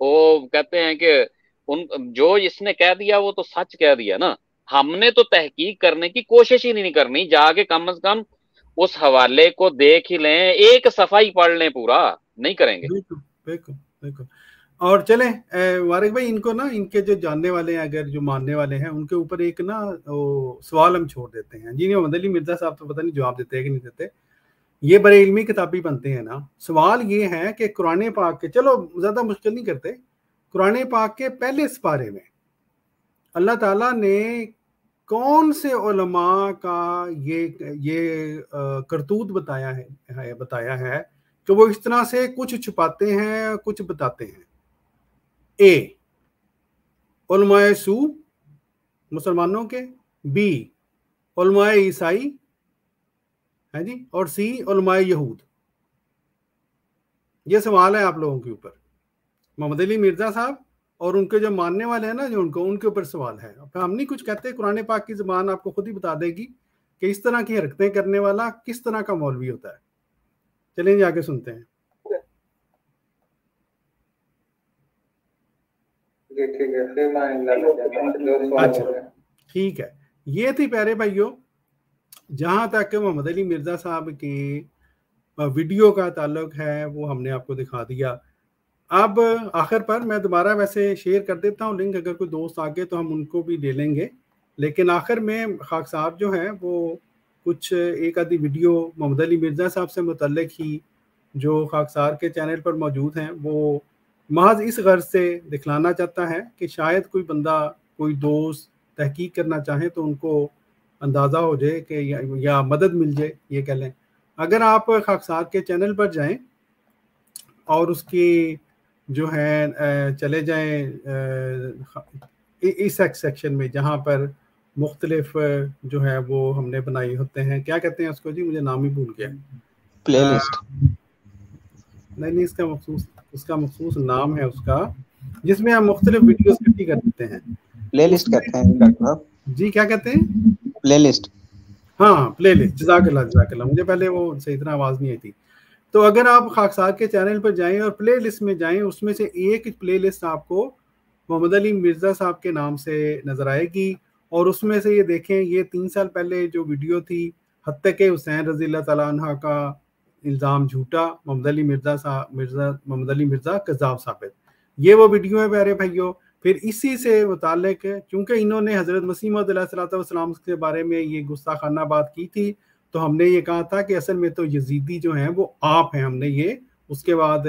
Speaker 4: وہ کہتے ہیں کہ جو اس نے کہہ دیا وہ تو سچ کہہ دیا نا، ہم نے تو تحقیق کرنے کی کوشش ہی نہیں کرنی، جا کے کم از کم اس حوالے کو دیکھ ہی لیں، ایک صفحہ ہی پڑھ لیں، پورا نہیں کریں گے۔
Speaker 2: بالکل بالکل۔ اور چلیں وارق بھائی، ان کو نا ان کے جو جاننے والے ہیں، اگر جو ماننے والے ہیں، ان کے اوپر ایک نا سوال ہم چھوڑ دیتے ہیں۔ جی محمد علی مرزا صاحب تو پتہ نہیں جواب دیتے ہیں کہ نہیں دیتے، یہ بڑے علمی کتابی بنتے ہیں نا۔ سوال یہ ہے کہ قرآن پاک کے، چلو زیادہ مشکل نہیں کرتے، قرآن پاک کے پہلے سپارے میں اللہ تعالیٰ نے کون سے علماء کا یہ کرتوت بتایا ہے کہ وہ اس طرح سے کچھ چھپاتے ہیں کچھ بتاتے ہیں؟ اے، علماء سو مسلمانوں کے، بی علماء عیسائی ہے جی، اور سی علماء یہود۔ یہ سوال ہے آپ لوگوں کے اوپر، محمد علی مرزا صاحب اور ان کے جو ماننے والے ہیں نا، جو ان کے اوپر سوال ہے۔ ہم نہیں کچھ کہتے، قرآن پاک کی زبان آپ کو خود ہی بتا دے گی کہ اس طرح کی حرکتیں کرنے والا کس طرح کا مولوی ہوتا ہے۔ چلیں جا کے سنتے ہیں۔ اچھا ٹھیک ہے، یہ تھی پیارے بھائیوں جہاں تک محمد علی مرزا صاحب کی ویڈیو کا تعلق ہے وہ ہم نے آپ کو دکھا دیا۔ اب آخر پر میں دوبارہ ویسے شیئر کر دیتا ہوں لنک، اگر کوئی دوست آگے تو ہم ان کو بھی لے لیں گے، لیکن آخر میں خاک صاحب جو ہیں وہ کچھ ایک آدھی ویڈیو محمد علی مرزا صاحب سے متعلق ہی جو خاکسار کے چینل پر موجود ہیں وہ محض اس غرض سے دکھلانا چاہتا ہے کہ شاید کوئی بندہ، کوئی دوست تحقیق کرنا چاہے تو ان کو اندازہ ہو جائے کہ یا مدد مل جائے، یہ کہہ لیں۔ اگر آپ خاکسار کے چینل پر جائیں اور اس کی جو ہے چلے جائیں اس سیکشن میں جہاں پر مختلف جو ہے وہ ہم نے بنائی ہوتے ہیں، کیا کہتے ہیں اس کو جی، مجھے نام ہی بھول گیا،
Speaker 5: پلے لسٹ،
Speaker 2: نہیں اس کا مخصوص نام ہے اس کا، جس میں ہم مختلف ویڈیوز اکٹھی کر دیتے ہیں،
Speaker 5: پلے لسٹ کہتے ہیں ڈاکٹر صاحب۔
Speaker 2: جی کیا کہتے ہیں؟
Speaker 5: پلے لسٹ،
Speaker 2: ہاں پلے لسٹ، جزاک اللہ، مجھے پہلے وہ صحیح طرح آواز نہیں آئی تھی۔ تو اگر آپ خاکسار کے چینل پر جائیں اور پلے لسٹ میں جائیں، اس میں سے ایک پلے لسٹ آپ کو محمد علی مرزا صاحب کے نام سے نظر آئے گی، اور اس میں سے یہ دیکھیں، یہ 3 سال پہلے جو ویڈیو تھی، حتیٰ کہ حسین رضی اللہ تعالیٰ عنہ کا الزام جھوٹا، محمد علی مرزا کذاب ثابت، یہ وہ ویڈیو ہے پیارے بھائیوں۔ پھر اسی سے متعلق چونکہ انہوں نے حضرت مسیح موعود علیہ الصلوۃ والسلام کے بارے میں یہ گستاخانہ بات کی تھی، تو ہم نے یہ کہا تھا کہ اصل میں تو یزیدی جو ہیں وہ آپ ہیں، ہم نے یہ اس کے بعد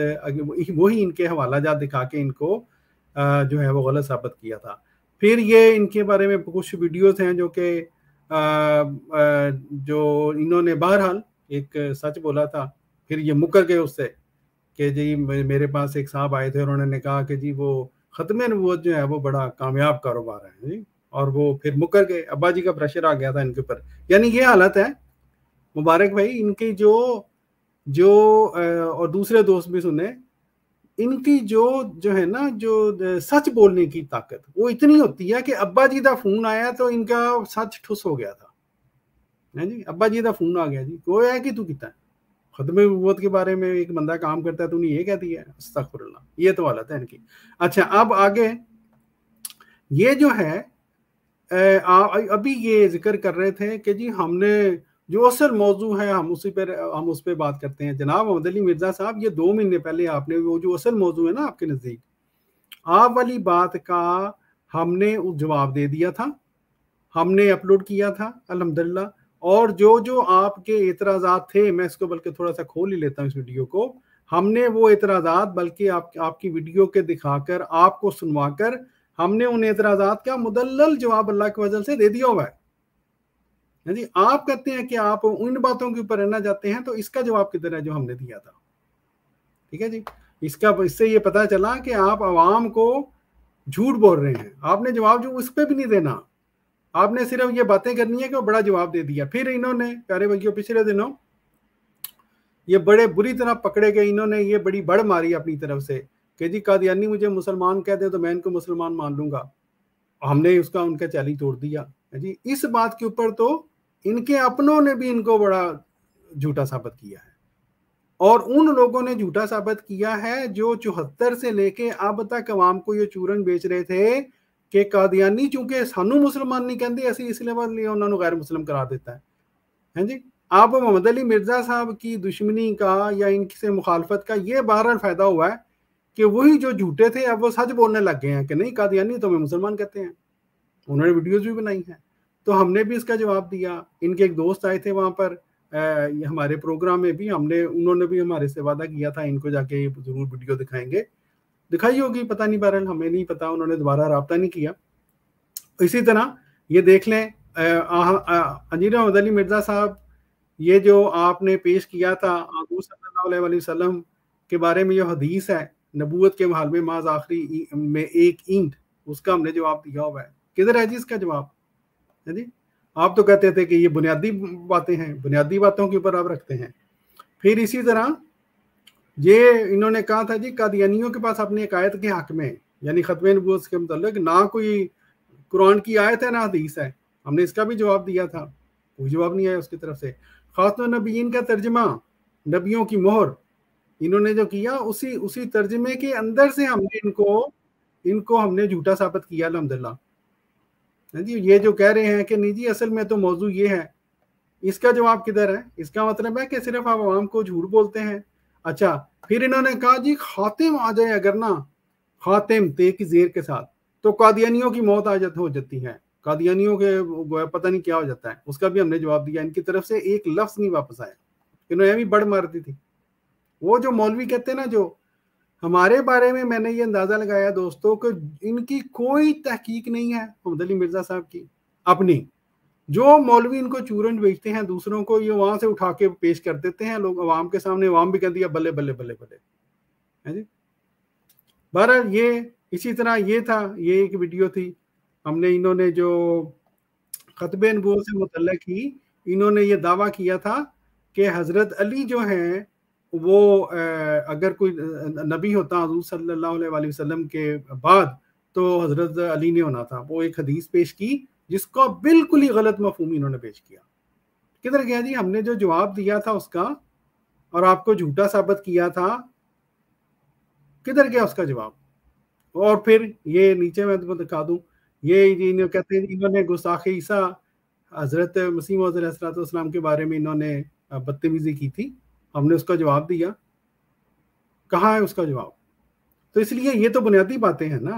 Speaker 2: وہی ان کے حوالہ جات دکھا کے ان کو جو ہے وہ غلط ثابت کیا تھا۔ پھر یہ ان کے بارے میں کچھ ویڈیوز ہیں جو کہ جو انہوں نے بہرحال ایک سچ بولا تھا، پھر یہ مکر گئے اس سے کہ جی میرے پاس ایک صاحب آئے تھے اور انہوں نے کہا کہ جی وہ ختم نبوت جو ہے وہ بڑا کامیاب کاروبار ہے جی، اور وہ پھر مکر گئے، ابا جی کا پریشر آ گیا تھا ان کے اوپر۔ یعنی یہ حالت ہے مبارک بھائی ان کی جو اور دوسرے دوست بھی سنیں، ان کی جو ہے نا جو سچ بولنے کی طاقت وہ اتنی ہوتی ہے کہ ابا جی دا فون آیا تو ان کا سچ ٹھس ہو گیا تھا جی، ابا جی دا فون آ گیا جی، وہ ہے کہ تو کتا ہے ختم نبوت کے بارے میں ایک بندہ کام کرتا ہے تو انہیں یہ کہہ دیا ہے، استغفر اللہ، یہ تو حالت ہے ان کی۔ اچھا اب آگے یہ جو ہے ابھی یہ ذکر کر رہے تھے کہ جی ہم نے جو اصل موضوع ہے ہم اس پہ بات کرتے ہیں۔ جناب محمد علی مرزا صاحب، یہ 2 مہینے پہلے آپ نے وہ جو اصل موضوع ہے نا آپ کے نزدیک، آپ والی بات کا ہم نے جواب دے دیا تھا، ہم نے اپلوڈ کیا تھا الحمدللہ، اور جو آپ کے اعتراضات تھے، میں اس کو بلکہ تھوڑا سا کھول ہی لیتا ہوں اس ویڈیو کو، ہم نے وہ اعتراضات بلکہ آپ کی ویڈیو کے دکھا کر آپ کو سنوا کر ہم نے ان اعتراضات کا مدلل جواب اللہ کے فضل سے دے دیا ہوا ہے جی۔ آپ کہتے ہیں کہ آپ ان باتوں کے اوپر رہنا چاہتے ہیں، تو اس کا جواب کدھر ہے جو ہم نے دیا تھا؟ ٹھیک ہے جی، اس سے یہ پتا چلا کہ آپ عوام کو جھوٹ بول رہے ہیں، آپ نے جواب جو اس پہ بھی نہیں دینا، آپ نے صرف یہ باتیں کرنی ہے کہ وہ بڑا جواب دے دیا۔ پھر انہوں نے پیارے بھائیوں پچھلے دنوں یہ بڑے بری طرح پکڑے گئے، انہوں نے یہ بڑی بڑھ ماری اپنی طرف سے کہ جی قادیانی مجھے مسلمان کہہ دے تو میں ان کو مسلمان مان لوں گا، ہم نے ان کا چیلنج توڑ دیا جی۔ اس بات کے اوپر تو ان کے اپنوں نے بھی ان کو بڑا جھوٹا ثابت کیا ہے اور ان لوگوں نے جھوٹا ثابت کیا ہے جو 74 سے لے کے اب تک عوام کو یہ چورن بیچ رہے تھے کہ قادیانی چونکہ سانو مسلمان نہیں کہتے اسی اس لیے انہوں نے غیر مسلم قرار دیتا ہے جی. آپ محمد علی مرزا صاحب کی دشمنی کا یا ان سے مخالفت کا یہ بہرحال فائدہ ہوا ہے کہ وہی جو جھوٹے تھے اب وہ سچ بولنے لگ گئے ہیں کہ نہیں قادیانی تو ہمیں مسلمان کہتے ہیں. انہوں نے ویڈیوز بھی بنائی ہیں. تو ہم نے بھی اس کا جواب دیا. ان کے ایک دوست آئے تھے وہاں پر ہمارے پروگرام میں بھی انہوں نے بھی ہمارے سے وعدہ کیا تھا ان کو جا کے ضرور ویڈیو دکھائیں گے. دکھائی ہوگی پتہ نہیں، بہرحال ہمیں نہیں پتا، انہوں نے دوبارہ رابطہ نہیں کیا. اسی طرح یہ دیکھ لیں انجینئر محمد علی مرزا صاحب، یہ جو آپ نے پیش کیا تھا حضور صلی اللہ علیہ وسلم کے بارے میں جو حدیث ہے نبوت کے محل میں ماذ آخری میں ایک اینٹ، اس کا ہم نے جواب دیا ہوا ہے. کدھر ہے جی اس کا جواب؟ جی آپ تو کہتے تھے کہ یہ بنیادی باتیں ہیں، بنیادی باتوں کے اوپر آپ رکھتے ہیں. پھر اسی طرح یہ انہوں نے کہا تھا جی قادیانیوں کے پاس اپنی عقائد کے حق میں یعنی ختم نبوت کے متعلق نہ کوئی قرآن کی آیت ہے نہ حدیث ہے. ہم نے اس کا بھی جواب دیا تھا، کوئی جواب نہیں آیا اس کی طرف سے. خاتم النبیین کا ترجمہ، نبیوں کی مہر، انہوں نے جو کیا اسی ترجمے کے اندر سے ہم نے ان کو ہم نے جھوٹا ثابت کیا الحمدللہ. جی یہ جو کہہ رہے ہیں کہ نہیں جی اصل میں تو موضوع یہ ہے، اس کا جواب کدھر ہے؟ اس کا مطلب ہے کہ صرف آپ عوام کو جھوٹ بولتے ہیں. اچھا پھر انہوں نے کہا جی خاتم آ جائے اگر نا، خاتم تے کی زیر کے ساتھ، تو قادیانیوں کی موت ہو جاتی ہے، قادیانیوں کے پتہ نہیں کیا ہو جاتا ہے. اس کا بھی ہم نے جواب دیا. ان کی طرف سے ایک لفظ نہیں واپس آیا، انہوں نے بھی بڑھ مارتی تھی. وہ جو مولوی کہتے ہیں نا جو ہمارے بارے میں نے یہ اندازہ لگایا دوستوں کہ ان کی کوئی تحقیق نہیں ہے محمد علی مرزا صاحب کی اپنی. جو مولوی ان کو چورن بیچتے ہیں دوسروں کو، یہ وہاں سے اٹھا کے پیش کر دیتے ہیں لوگ عوام کے سامنے، عوام بھی کہہ دیا بلے بلے بلے بلے جی. بہرحال یہ اسی طرح یہ تھا، یہ ایک ویڈیو تھی ہم نے، انہوں نے جو خطب نبوت سے متعلق ہی انہوں نے یہ دعویٰ کیا تھا کہ حضرت علی جو ہیں وہ اگر کوئی نبی ہوتا حضور صلی اللہ علیہ وسلم کے بعد تو حضرت علی نے ہونا تھا. وہ ایک حدیث پیش کی جس کو بالکل ہی غلط مفہوم انہوں نے پیش کیا. کدھر گیا جی؟ ہم نے جو جواب دیا تھا اس کا اور آپ کو جھوٹا ثابت کیا تھا، کدھر گیا اس کا جواب؟ اور پھر یہ نیچے میں تمہیں دکھا دوں، یہ کہتے ہیں انہوں نے گستاخ عیسیٰ حضرت مسیح موعود علیہ السلام کے بارے میں انہوں نے بدتمیزی کی تھی. ہم نے اس کا جواب دیا. کہاں ہے اس کا جواب؟ تو اس لیے یہ تو بنیادی باتیں ہیں نا،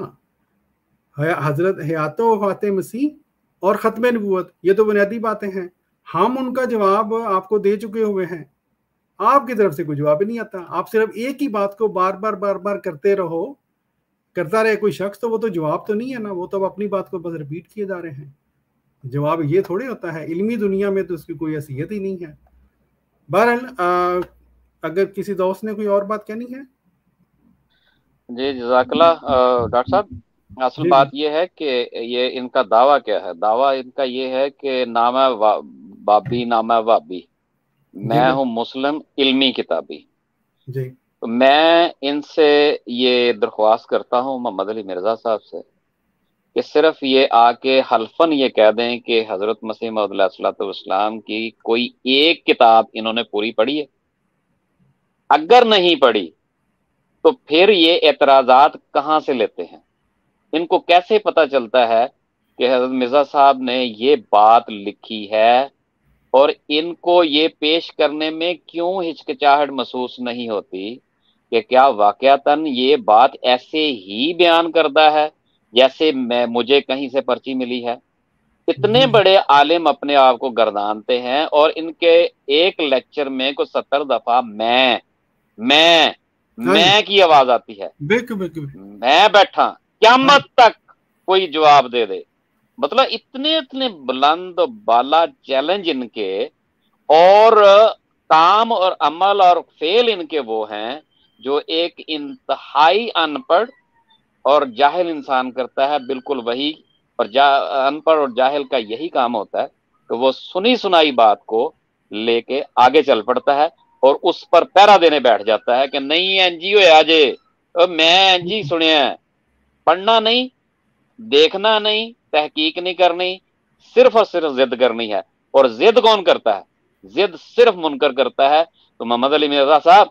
Speaker 2: حضرت حیات و وفات مسیح اور ختم نبوت، یہ تو بنیادی باتیں ہیں. ہم ان کا جواب آپ کو دے چکے ہوئے ہیں. آپ کی طرف سے کوئی جواب نہیں آتا. آپ صرف ایک ہی بات کو بار بار کرتے رہو، کرتا رہے کوئی شخص، تو وہ تو جواب تو نہیں ہے نا، وہ تو اپنی بات کو بس ریپیٹ کیے جا رہے ہیں. جواب یہ تھوڑے ہوتا ہے، علمی دنیا میں تو اس کی کوئی حیثیت ہی نہیں ہے. بہرحال اگر کسی دوست نے کوئی اور بات کہنی ہے.
Speaker 4: جی جزاک اللہ ڈاکٹر صاحب. اصل بات یہ ہے کہ یہ ان کا دعویٰ کیا ہے؟ دعویٰ ان کا یہ ہے کہ نام بابی نام وابی، میں ہوں مسلم علمی کتابی.
Speaker 2: جی
Speaker 4: تو میں ان سے یہ درخواست کرتا ہوں محمد علی مرزا صاحب سے کہ صرف یہ آ کے حلفاً یہ کہہ دیں کہ حضرت مسیح موعود علیہ الصلوۃ والسلام کی کوئی ایک کتاب انہوں نے پوری پڑھی ہے. اگر نہیں پڑھی تو پھر یہ اعتراضات کہاں سے لیتے ہیں؟ ان کو کیسے پتہ چلتا ہے کہ حضرت مرزا صاحب نے یہ بات لکھی ہے، اور ان کو یہ پیش کرنے میں کیوں ہچکچاہٹ محسوس نہیں ہوتی کہ کیا واقعتاً یہ بات ایسے ہی بیان کرتا ہے جیسے مجھے کہیں سے پرچی ملی ہے؟ اتنے بڑے عالم اپنے آپ کو گردانتے ہیں، اور ان کے ایک لیکچر میں کو 70 دفعہ میں کی آواز آتی ہے. میں بیٹھا قیامت تک کوئی جواب دے دے. مطلب اتنے بلند بالا چیلنج ان کے، اور کام اور عمل اور فعل ان کے وہ ہیں جو ایک انتہائی ان پڑھ اور جاہل انسان کرتا ہے. بالکل وہی، اور ان پڑھ اور جاہل کا یہی کام ہوتا ہے کہ وہ سنی سنائی بات کو لے کے آگے چل پڑتا ہے اور اس پر پیرا دینے بیٹھ جاتا ہے کہ نہیں این جی ہوئے آجے، میں این جی سنیا ہے. پڑھنا نہیں، دیکھنا نہیں، تحقیق نہیں کرنی، صرف اور صرف ضد کرنی ہے. اور ضد کون کرتا ہے؟ ضد صرف منکر کرتا ہے. تو محمد علی مرزا صاحب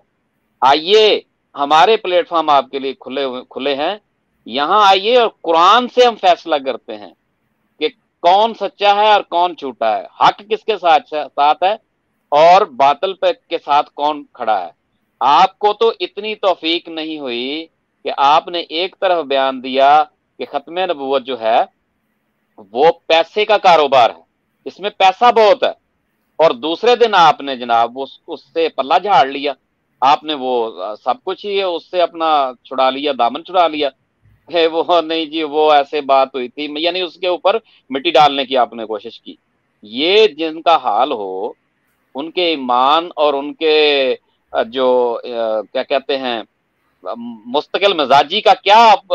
Speaker 4: آئیے, ہمارے پلیٹ فارم آپ کے لیے کھلے ہیں, یہاں آئیے اور قرآن سے ہم فیصلہ کرتے ہیں کہ کون سچا ہے اور کون جھوٹا ہے, حق کس کے ساتھ ہے اور باطل پہ کے ساتھ کون کھڑا ہے. آپ کو تو اتنی توفیق نہیں ہوئی کہ آپ نے ایک طرف بیان دیا کہ ختم نبوت جو ہے وہ پیسے کا کاروبار ہے, اس میں پیسہ بہت ہے, اور دوسرے دن آپ نے جناب اس سے پلہ جھاڑ لیا, آپ نے وہ سب کچھ ہی اس سے اپنا چھڑا لیا, دامن چھڑا لیا. وہ نہیں جی وہ ایسے بات ہوئی تھی, یعنی اس کے اوپر مٹی ڈالنے کی آپ نے کوشش کی. یہ جن کا حال ہو ان کے ایمان اور ان کے جو کیا کہتے ہیں مستقل مزاجی کا کیا آپ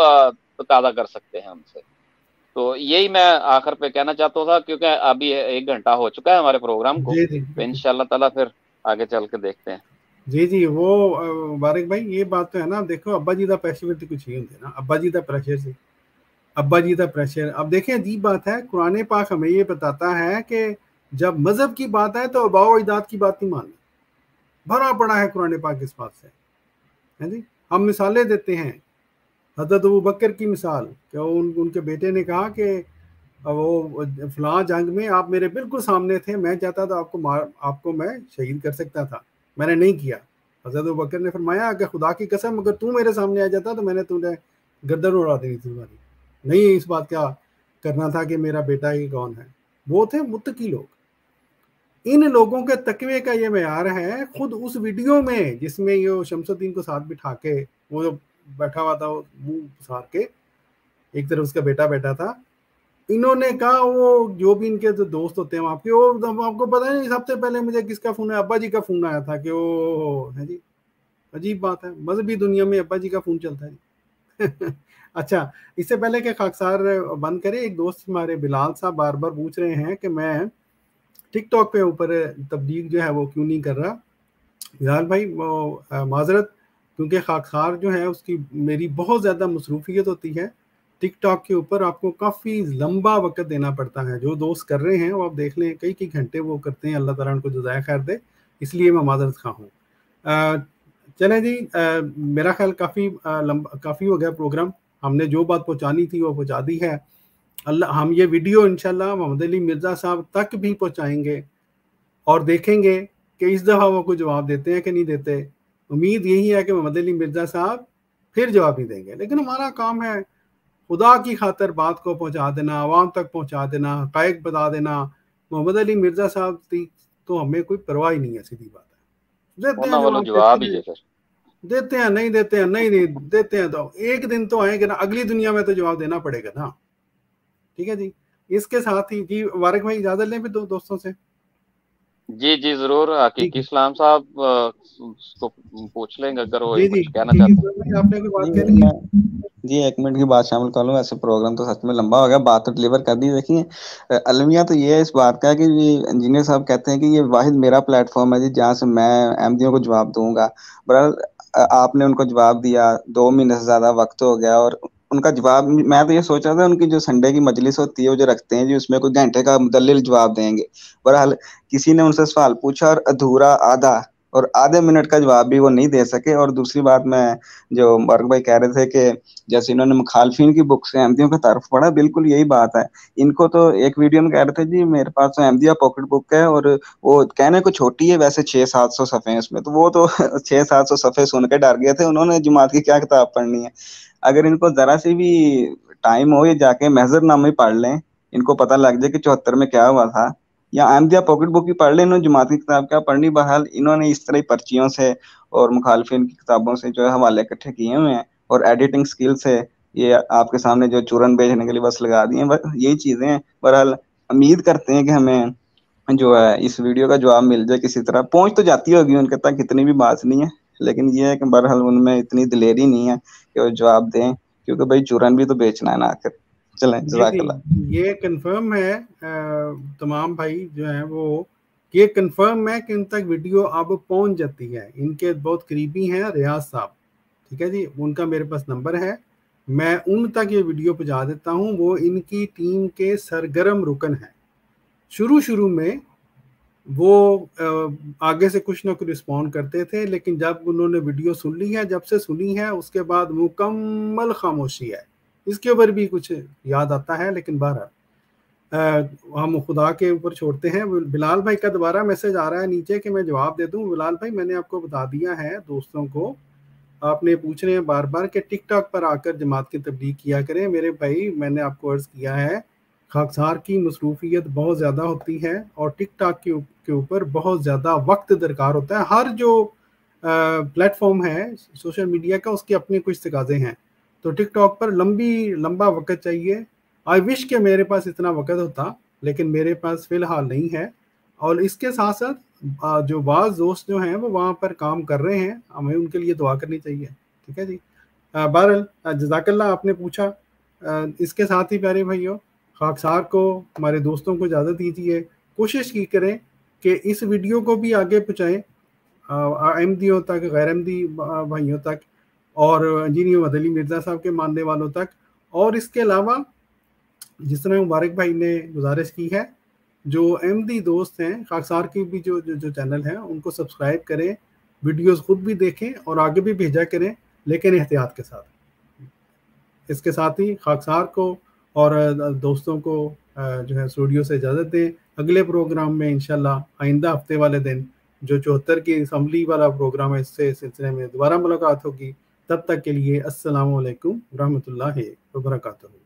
Speaker 4: تقاضا کر سکتے ہیں ہم سے. تو یہی میں آخر پہ کہنا چاہتا تھا, کیونکہ ابھی 1 گھنٹہ ہو چکا ہے ہمارے پروگرام کو, تو انشاءاللہ تعالیٰ پھر آگے چل کے دیکھتے ہیں.
Speaker 2: جی وہ مبارک بھائی یہ بات تو ہے نا, دیکھو ابا جی دا پریشر تو کچھ نہیں ہوتے نا, ابا جی دا پریشر. اب دیکھیں عجیب بات ہے, قرآن پاک ہمیں یہ بتاتا ہے کہ جب مذہب کی بات ہے تو آباء و اجداد کی بات نہیں ماننی. بھرا پڑا ہے قرآن پاک اس بات سے جی. ہم مثالیں دیتے ہیں, حضرت ابو بکر کی مثال کہ ان کے بیٹے نے کہا کہ وہ فلاں جنگ میں آپ میرے بالکل سامنے تھے, میں چاہتا تھا آپ کو میں شہید کر سکتا تھا, میں نے نہیں کیا. حضرت ابو بکر نے فرمایا کہ خدا کی قسم اگر تو میرے سامنے آ جاتا تو میں نے تمہیں گردن اڑا دینی تھی تمہاری, نہیں اس بات کا کرنا تھا کہ میرا بیٹا ہی کون ہے. وہ تھے متقی لوگ. ان لوگوں کے تقوی کا یہ معیار ہے. خود اس ویڈیو میں جس میں یہ شمس الدین کو ساتھ بٹھا کے وہ جو بیٹھا ہوا تھا منہ پسار کے, ایک طرف اس کا بیٹا بیٹھا تھا, انہوں نے کہا وہ جو بھی ان کے جو دوست ہوتے ہیں آپ کے, وہ آپ کو پتہ نہیں سب سے پہلے مجھے کس کا فون ہے, ابا جی کا فون آیا تھا کہ وہ ہے جی. عجیب بات ہے, مذہبی دنیا میں ابا جی کا فون چلتا ہے. اچھا, اس سے پہلے کہ خاکسار بند کرے, ایک دوست ہمارے بلال صاحب بار بار پوچھ رہے ہیں کہ میں ٹک ٹاک پہ اوپر تبلیغ جو ہے وہ کیوں نہیں کر رہا. بلال بھائی وہ معذرت, کیونکہ خاکسار جو ہے اس کی میری بہت زیادہ مصروفیت ہوتی ہے. ٹک ٹاک کے اوپر آپ کو کافی لمبا وقت دینا پڑتا ہے. جو دوست کر رہے ہیں وہ آپ دیکھ لیں کئی گھنٹے وہ کرتے ہیں, اللہ تعالیٰ ان کو جزائے خیر دے, اس لیے میں معذرت خواہ ہوں. چلیں جی, میرا خیال کافی ہو گیا پروگرام. ہم نے جو بات پہنچانی تھی وہ پہنچا دی ہے. ہم یہ ویڈیو انشاءاللہ محمد علی مرزا صاحب تک بھی پہنچائیں گے اور دیکھیں گے کہ اس دفعہ وہ کوئی جواب دیتے ہیں کہ نہیں دیتے. امید یہی ہے کہ محمد علی مرزا صاحب پھر جواب نہیں دیں گے, لیکن ہمارا کام ہے خدا کی خاطر بات کو پہنچا دینا, عوام تک پہنچا دینا, حقائق بتا دینا. محمد علی مرزا صاحب تو ہمیں کوئی پرواہ ہی نہیں ہے, سیدھی بات ہے. دیتے ہیں نہیں دیتے ہیں, نہیں دیتے ہیں تو ایک دن تو آئیں گے نا, اگلی دنیا میں تو جواب دینا پڑے گا نا. ٹھیک ہے جی, اس کے ساتھ ہی جی وارق بھائی اجازت لیں پھر دوستوں سے.
Speaker 4: جی ضرور, حقیقی اسلام صاحب کو پوچھ لیں گے اگر وہ کچھ کہنا چاہتے ہیں.
Speaker 2: آپ نے کوئی بات کہنی ہے؟
Speaker 5: جی 1 منٹ کی بات شامل کر لوں. ایسے پروگرام تو سچ میں لمبا ہو گیا, بات تو ڈلیور کر دی. دیکھیے المیہ تو یہ ہے اس بات کا کہ جی انجینئر صاحب کہتے ہیں کہ یہ واحد میرا پلیٹ فارم ہے جی جہاں سے میں احمدیوں کو جواب دوں گا. آپ نے ان کو جواب دیا, 2 مہینے سے زیادہ وقت ہو گیا, اور ان کا جواب میں تو یہ سوچ رہا تھا ان کی جو سنڈے کی مجلس ہوتی ہے وہ جو رکھتے ہیں جی اس میں کوئی گھنٹے کا مدلل جواب دیں گے. بہرحال کسی نے ان سے سوال پوچھا اور ادھورا آدھا اور آدھے منٹ کا جواب بھی وہ نہیں دے سکے. اور دوسری بات میں جو مبارک بھائی کہہ رہے تھے کہ جیسے انہوں نے مخالفین کی بک سے احمدیوں کا طرف پڑھا, بالکل یہی بات ہے. ان کو تو ایک ویڈیو میں کہہ رہے تھے جی میرے پاس احمدیہ پاکٹ بک ہے, اور وہ کہنے کو چھوٹی ہے ویسے 600-700 صفحے ہیں اس میں, تو وہ تو 600-700 صفحے سن کے ڈر گئے تھے. انہوں نے جماعت کی کیا کتاب پڑھنی ہے. اگر ان کو ذرا سی بھی ٹائم ہو, یہ جا کے محضر نامے پڑھ لیں, ان کو پتہ لگ جائے کہ 74 میں کیا ہوا تھا, یا احمدیہ پاکٹ بک کی پڑھ لیں, انہوں نے جماعت کی کتاب کیا پڑھنی. بہرحال انہوں نے اس طرح پرچیوں سے اور مخالفین کی کتابوں سے جو ہے حوالے اکٹھے کیے ہوئے ہیں, اور ایڈیٹنگ سکل سے یہ آپ کے سامنے جو چورن بھیجنے کے لیے بس لگا دیے ہیں. یہی چیزیں ہیں. بہرحال امید کرتے ہیں کہ ہمیں جو ہے اس ویڈیو کا جواب مل جائے کسی طرح. پہنچ تو جاتی ہوگی ان کے تک, اتنی بھی بات نہیں ہے, لیکن یہ ہے کہ بہرحال ان میں اتنی دلیری نہیں ہے کہ وہ جواب دیں, کیونکہ بھائی چورن بھی تو بیچنا ہے نا آخر. چلیں جزاک اللہ.
Speaker 2: یہ کنفرم ہے تمام بھائی جو ہیں وہ, یہ کنفرم ہے کہ ان تک ویڈیو اب پہنچ جاتی ہے. ان کے بہت قریبی ہیں ریاض صاحب, ٹھیک ہے جی, ان کا میرے پاس نمبر ہے, میں ان تک یہ ویڈیو پہنچا دیتا ہوں. وہ ان کی ٹیم کے سرگرم رکن ہیں. شروع میں وہ آگے سے کچھ نہ کچھ رسپونڈ کرتے تھے، لیکن جب انہوں نے ویڈیو سن لی ہے، جب سے سنی ہے اس کے بعد مکمل خاموشی ہے. اس کے اوپر بھی کچھ یاد آتا ہے، لیکن بہرحال ہم خدا کے اوپر چھوڑتے ہیں. بلال بھائی کا دوبارہ میسج آ رہا ہے نیچے کہ میں جواب دے دوں. بلال بھائی میں نے آپ کو بتا دیا ہے دوستوں کو، آپ نے پوچھ رہے ہیں بار بار کہ ٹک ٹاک پر آ کر جماعت کی تبلیغ کیا کریں. میرے بھائی میں نے آپ کو عرض کیا ہے خاکسار کی مصروفیت بہت زیادہ ہوتی ہے اور ٹک ٹاک کے اوپر بہت زیادہ وقت درکار ہوتا ہے. ہر جو پلیٹ فارم ہے سوشل میڈیا کا اس کے اپنے کچھ تقاضے ہیں، تو ٹک ٹاک پر لمبا وقت چاہیے. آئی وش کہ میرے پاس اتنا وقت ہوتا، لیکن میرے پاس فی الحال نہیں ہے. اور اس کے ساتھ ساتھ جو بعض دوست جو ہیں وہ وہاں پر کام کر رہے ہیں، ہمیں ان کے لیے دعا کرنی چاہیے. ٹھیک ہے جی. بہرحال جزاک اللہ، آپ نے پوچھا. اس کے ساتھ ہی پیارے بھائیوں، خاکسار کو، ہمارے دوستوں کو اجازت دیجیے. کوشش کی کریں کہ اس ویڈیو کو بھی آگے پہنچائیں احمدیوں تک، غیر احمدی بھائیوں تک، اور انجینئر محمد علی مرزا صاحب کے ماننے والوں تک. اور اس کے علاوہ جس طرح مبارک بھائی نے گزارش کی ہے، جو احمدی دوست ہیں خاکسار کی بھی جو چینل ہیں ان کو سبسکرائب کریں، ویڈیوز خود بھی دیکھیں اور آگے بھی بھیجا کریں، لیکن احتیاط کے ساتھ. اس کے ساتھ ہی خاکسار کو اور دوستوں کو جو ہے اسٹوڈیو سے اجازت دیں. اگلے پروگرام میں انشاءاللہ آئندہ ہفتے والے دن جو 74 کی اسمبلی والا پروگرام ہے، اس سے سلسلے میں دوبارہ ملاقات ہوگی. تب تک کے لیے السلام علیکم ورحمۃ اللہ وبرکاتہ.